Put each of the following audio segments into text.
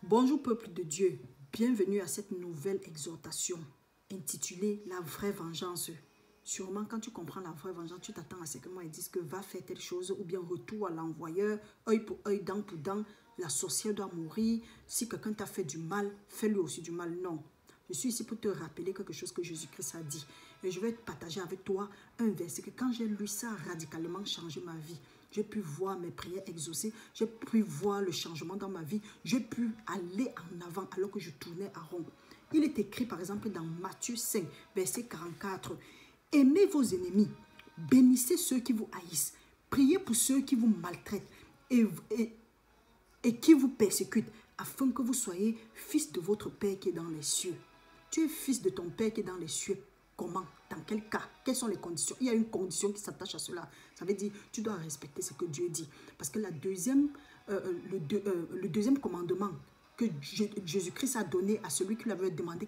Bonjour peuple de Dieu, bienvenue à cette nouvelle exhortation intitulée La vraie vengeance. Sûrement quand tu comprends la vraie vengeance, tu t'attends à ce que moi ils disent que va faire telle chose ou bien retour à l'envoyeur, œil pour œil, dent pour dent, la sorcière doit mourir. Si quelqu'un t'a fait du mal, fais-lui aussi du mal. Non. Je suis ici pour te rappeler quelque chose que Jésus-Christ a dit. Et je vais partager avec toi un verset que quand j'ai lu ça a radicalement changé ma vie. J'ai pu voir mes prières exaucées. J'ai pu voir le changement dans ma vie. J'ai pu aller en avant alors que je tournais à rond. Il est écrit par exemple dans Matthieu 5, verset 44. Aimez vos ennemis. Bénissez ceux qui vous haïssent. Priez pour ceux qui vous maltraitent et qui vous persécutent, afin que vous soyez fils de votre Père qui est dans les cieux. Tu es fils de ton Père qui est dans les cieux. Comment? Dans quel cas? Quelles sont les conditions? Il y a une condition qui s'attache à cela. Ça veut dire tu dois respecter ce que Dieu dit. Parce que le deuxième commandement que Jésus-Christ a donné à celui qui lui avait demandé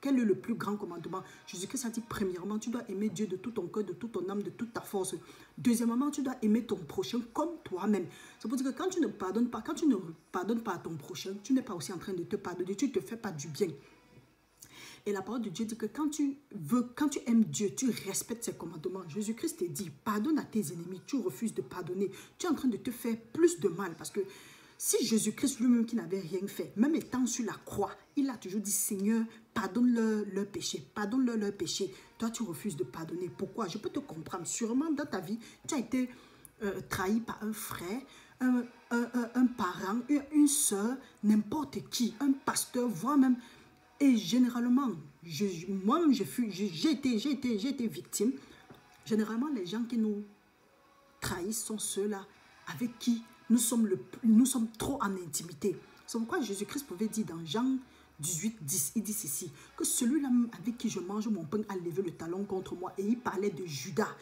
quel est le plus grand commandement. Jésus-Christ a dit premièrement, tu dois aimer Dieu de tout ton cœur, de toute ton âme, de toute ta force. Deuxièmement, tu dois aimer ton prochain comme toi-même. Ça veut dire que quand tu ne pardonnes pas, à ton prochain, tu n'es pas aussi en train de te pardonner, tu ne te fais pas du bien. Et la parole de Dieu dit que quand tu aimes Dieu, tu respectes ses commandements. Jésus-Christ te dit, pardonne à tes ennemis, tu refuses de pardonner. Tu es en train de te faire plus de mal parce que si Jésus-Christ lui-même qui n'avait rien fait, même étant sur la croix, il a toujours dit, Seigneur, pardonne-leur leur péché, pardonne-leur leur péché. Toi, tu refuses de pardonner. Pourquoi? Je peux te comprendre. Sûrement, dans ta vie, tu as été trahi par un frère, un parent, une soeur, n'importe qui, un pasteur, voire même... Et généralement, moi-même, j'ai été victime. Généralement, les gens qui nous trahissent sont ceux-là avec qui nous sommes trop en intimité. C'est pourquoi Jésus-Christ pouvait dire dans Jean 18, 10, il dit ceci, que celui-là avec qui je mange mon pain a levé le talon contre moi. Et il parlait de Judas.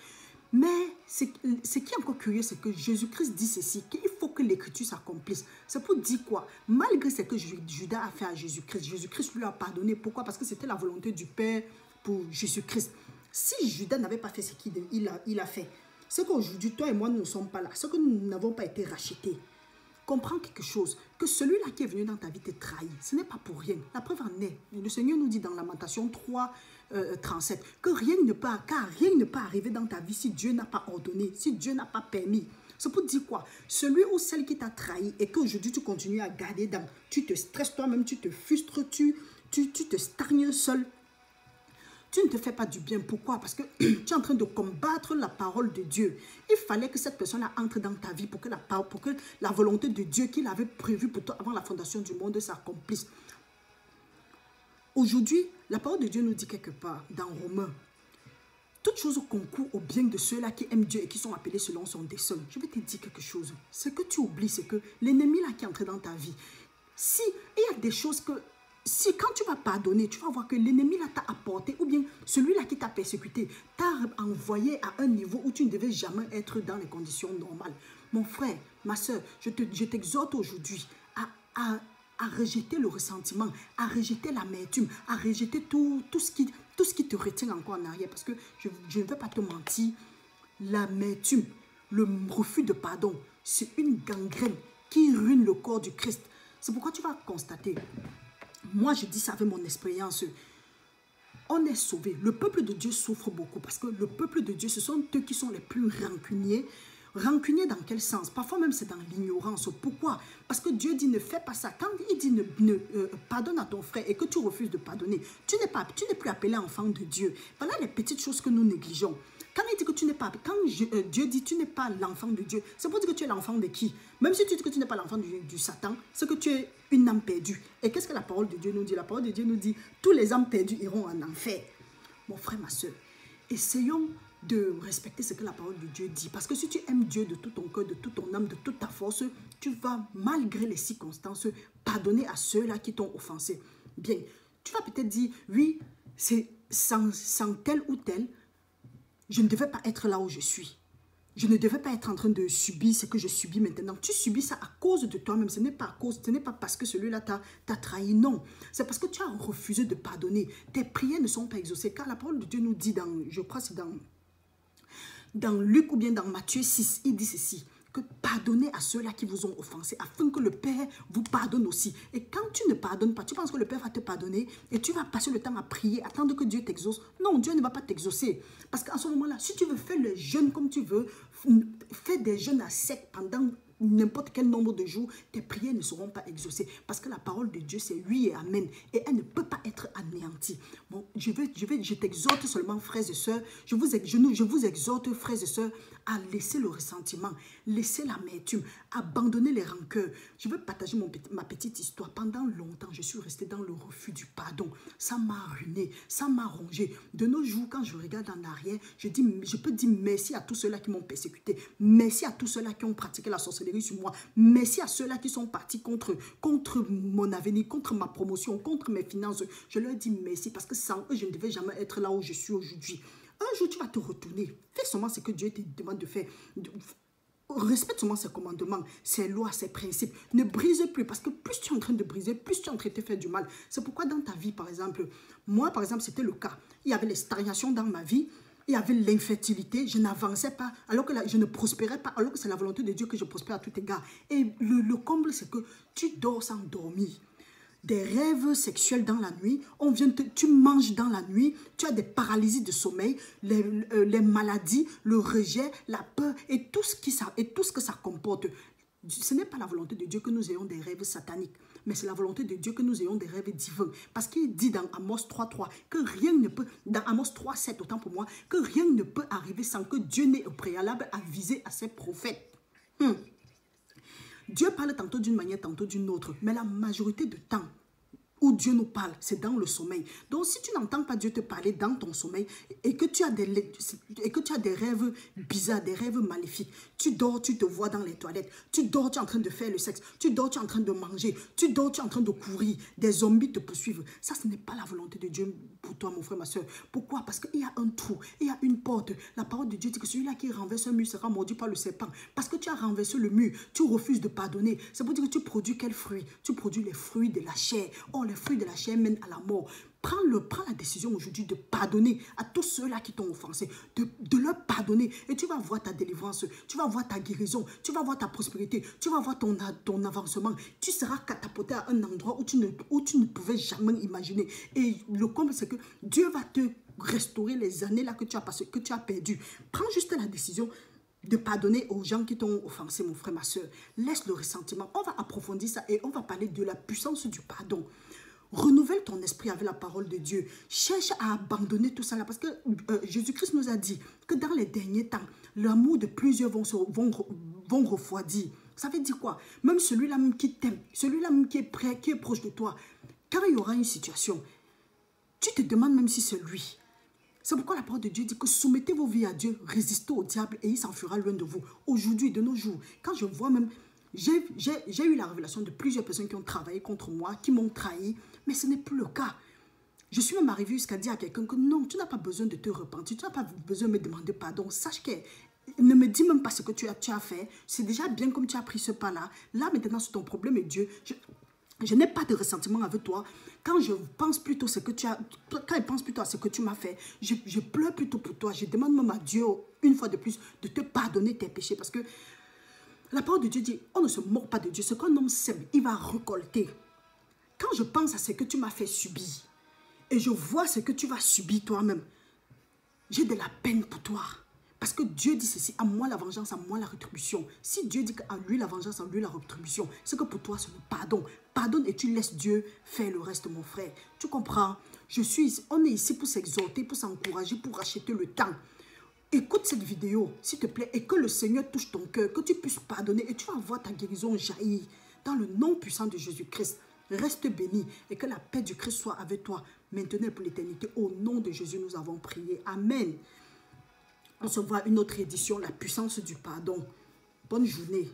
Mais ce qui est encore curieux, c'est que Jésus-Christ dit ceci, qu'il faut que l'écriture s'accomplisse. C'est pour dire quoi? Malgré ce que Judas a fait à Jésus-Christ, Jésus-Christ lui a pardonné. Pourquoi? Parce que c'était la volonté du Père pour Jésus-Christ. Si Judas n'avait pas fait ce qu'il a fait, c'est qu'aujourd'hui, toi et moi, nous ne sommes pas là. C'est que nous n'avons pas été rachetés. Comprends quelque chose, que celui-là qui est venu dans ta vie te trahit. Ce n'est pas pour rien. La preuve en est. Le Seigneur nous dit dans Lamentation 3, 37, que rien ne peut arriver dans ta vie si Dieu n'a pas ordonné, si Dieu n'a pas permis. C'est pour dire quoi? Celui ou celle qui t'a trahi et qu'aujourd'hui tu continues à garder dans, tu te stresses toi-même, tu te frustres, tu te stagnes seul. Tu ne te fais pas du bien. Pourquoi? Parce que tu es en train de combattre la parole de Dieu. Il fallait que cette personne-là entre dans ta vie pour que la volonté de Dieu qu'il avait prévue pour toi avant la fondation du monde s'accomplisse. Aujourd'hui, la parole de Dieu nous dit quelque part dans Romains, toute chose concourt au bien de ceux-là qui aiment Dieu et qui sont appelés selon son dessein. Je vais te dire quelque chose. Ce que tu oublies, c'est que l'ennemi là qui est entré dans ta vie, si il y a des choses que... Si quand tu vas pardonner, tu vas voir que l'ennemi là t'a apporté, ou bien celui-là qui t'a persécuté, t'a envoyé à un niveau où tu ne devais jamais être dans les conditions normales. Mon frère, ma soeur, je t'exhorte aujourd'hui à rejeter le ressentiment, à rejeter l'amertume, à rejeter tout ce qui te retient encore en arrière. Parce que je ne vais pas te mentir, l'amertume, le refus de pardon, c'est une gangrène qui ruine le corps du Christ. C'est pourquoi tu vas constater... Moi, je dis ça avec mon expérience. On est sauvé. Le peuple de Dieu souffre beaucoup parce que le peuple de Dieu, ce sont eux qui sont les plus rancuniers. Rancunier dans quel sens? Parfois même c'est dans l'ignorance. Pourquoi? Parce que Dieu dit ne fais pas ça. Quand il dit pardonne à ton frère et que tu refuses de pardonner, tu n'es plus appelé enfant de Dieu. Voilà les petites choses que nous négligeons. Quand il dit que tu n'es pas, Dieu dit tu n'es pas l'enfant de Dieu, c'est pour dire que tu es l'enfant de qui? Même si tu dis que tu n'es pas l'enfant du Satan, c'est que tu es une âme perdue. Et qu'est-ce que la parole de Dieu nous dit? La parole de Dieu nous dit tous les âmes perdues iront en enfer. Mon frère, ma soeur, essayons de respecter ce que la parole de Dieu dit. Parce que si tu aimes Dieu de tout ton cœur, de toute ton âme, de toute ta force, tu vas, malgré les circonstances, pardonner à ceux-là qui t'ont offensé. Bien, tu vas peut-être dire, oui, c'est sans tel ou tel, je ne devais pas être là où je suis. Je ne devais pas être en train de subir ce que je subis maintenant. Tu subis ça à cause de toi-même. Ce n'est pas parce que celui-là t'a trahi. Non. C'est parce que tu as refusé de pardonner. Tes prières ne sont pas exaucées. Car la parole de Dieu nous dit je crois que c'est dans Luc ou bien dans Matthieu 6, il dit ceci, que pardonnez à ceux-là qui vous ont offensé, afin que le Père vous pardonne aussi. Et quand tu ne pardonnes pas, tu penses que le Père va te pardonner et tu vas passer le temps à prier, attendre que Dieu t'exauce. Non, Dieu ne va pas t'exaucer. Parce qu'à ce moment-là, si tu veux faire le jeûne comme tu veux, fais des jeûnes à sec pendant n'importe quel nombre de jours, tes prières ne seront pas exaucées. Parce que la parole de Dieu, c'est oui et amen. Et elle ne peut pas être anéantie. Bon, je t'exhorte seulement, frères et sœurs, je vous exhorte, frères et sœurs, à laisser le ressentiment, laisser l'amertume, abandonner les rancœurs. Je veux partager ma petite histoire. Pendant longtemps, je suis restée dans le refus du pardon. Ça m'a ruiné, ça m'a rongé. De nos jours, quand je regarde en arrière, je peux dire merci à tous ceux-là qui m'ont persécuté. Merci à tous ceux-là qui ont pratiqué la sorcellerie sur moi. Merci à ceux-là qui sont partis contre mon avenir, contre ma promotion, contre mes finances. Je leur dis merci parce que sans eux, je ne devais jamais être là où je suis aujourd'hui. Un jour, tu vas te retourner. Fais seulement ce que Dieu te demande de faire. Respecte seulement ses commandements, ses lois, ses principes. Ne brise plus parce que plus tu es en train de briser, plus tu es en train de te faire du mal. C'est pourquoi dans ta vie, par exemple, moi, par exemple, c'était le cas. Il y avait les stagnations dans ma vie. Il y avait l'infertilité, je n'avançais pas, alors que je ne prospérais pas, alors que c'est la volonté de Dieu que je prospère à tout égard. Et le comble, c'est que tu dors sans dormir. Des rêves sexuels dans la nuit, tu manges dans la nuit, tu as des paralysies de sommeil, les maladies, le rejet, la peur et tout ce que ça comporte. Ce n'est pas la volonté de Dieu que nous ayons des rêves sataniques, mais c'est la volonté de Dieu que nous ayons des rêves divins. Parce qu'il dit dans Amos 3.3 que rien ne peut, dans Amos 3.7 autant pour moi, que rien ne peut arriver sans que Dieu n'ait au préalable avisé à ses prophètes. Dieu parle tantôt d'une manière, tantôt d'une autre, mais la majorité du temps où Dieu nous parle, c'est dans le sommeil. Donc, si tu n'entends pas Dieu te parler dans ton sommeil et que tu as des rêves bizarres, des rêves maléfiques, tu dors, tu te vois dans les toilettes, tu dors, tu es en train de faire le sexe, tu dors, tu es en train de manger, tu dors, tu es en train de courir, des zombies te poursuivent. Ça, ce n'est pas la volonté de Dieu pour toi, mon frère, ma soeur. Pourquoi? Parce qu'il y a un trou, il y a une porte. La parole de Dieu dit que celui-là qui renverse un mur sera mordu par le serpent. Parce que tu as renversé le mur, tu refuses de pardonner. C'est pour dire que tu produis quel fruit? Tu produis les fruits de la chair. Oh, les fruits de la chair mènent à la mort. Prends la décision aujourd'hui de pardonner à tous ceux-là qui t'ont offensé, de leur pardonner. Et tu vas voir ta délivrance, tu vas voir ta guérison, tu vas voir ta prospérité, tu vas voir ton avancement. Tu seras catapulté à un endroit où tu ne pouvais jamais imaginer. Et le comble, c'est que Dieu va te restaurer les années là que tu as passées, que tu as perdues. Prends juste la décision de pardonner aux gens qui t'ont offensé, mon frère, ma soeur. Laisse le ressentiment. On va approfondir ça et on va parler de la puissance du pardon. Renouvelle ton esprit avec la parole de Dieu. Cherche à abandonner tout ça là. Parce que Jésus-Christ nous a dit que dans les derniers temps, l'amour de plusieurs vont refroidir. Ça veut dire quoi? Même celui-là qui t'aime, celui-là qui est prêt, qui est proche de toi, quand il y aura une situation, tu te demandes même si c'est lui. C'est pourquoi la parole de Dieu dit que soumettez vos vies à Dieu, résistez au diable et il s'enfuira loin de vous. Aujourd'hui, de nos jours, quand je vois même, j'ai eu la révélation de plusieurs personnes qui ont travaillé contre moi, qui m'ont trahi, mais ce n'est plus le cas. Je suis même arrivée jusqu'à dire à quelqu'un que non, tu n'as pas besoin de te repentir, tu n'as pas besoin de me demander pardon. Sache que ne me dis même pas ce que tu as fait. C'est déjà bien comme tu as pris ce pas-là. Là, maintenant, c'est ton problème et Dieu. Je n'ai pas de ressentiment avec toi. Quand je pense plutôt à ce que tu m'as fait, je pleure plutôt pour toi. Je demande même à Dieu, une fois de plus, de te pardonner tes péchés. Parce que la parole de Dieu dit, on ne se moque pas de Dieu. Ce qu'un homme sème, il va récolter. Quand je pense à ce que tu m'as fait subir, et je vois ce que tu vas subir toi-même, j'ai de la peine pour toi. Parce que Dieu dit ceci, à moi la vengeance, à moi la rétribution. Si Dieu dit qu'à lui la vengeance, à lui la rétribution, c'est que pour toi c'est le pardon. Pardonne et tu laisses Dieu faire le reste, mon frère. Tu comprends? On est ici pour s'exhorter, pour s'encourager, pour racheter le temps. Écoute cette vidéo, s'il te plaît, et que le Seigneur touche ton cœur, que tu puisses pardonner et tu vas voir ta guérison jaillir dans le nom puissant de Jésus-Christ. Reste béni et que la paix du Christ soit avec toi maintenant et pour l'éternité. Au nom de Jésus, nous avons prié. Amen. On se voit une autre édition, la puissance du pardon. Bonne journée.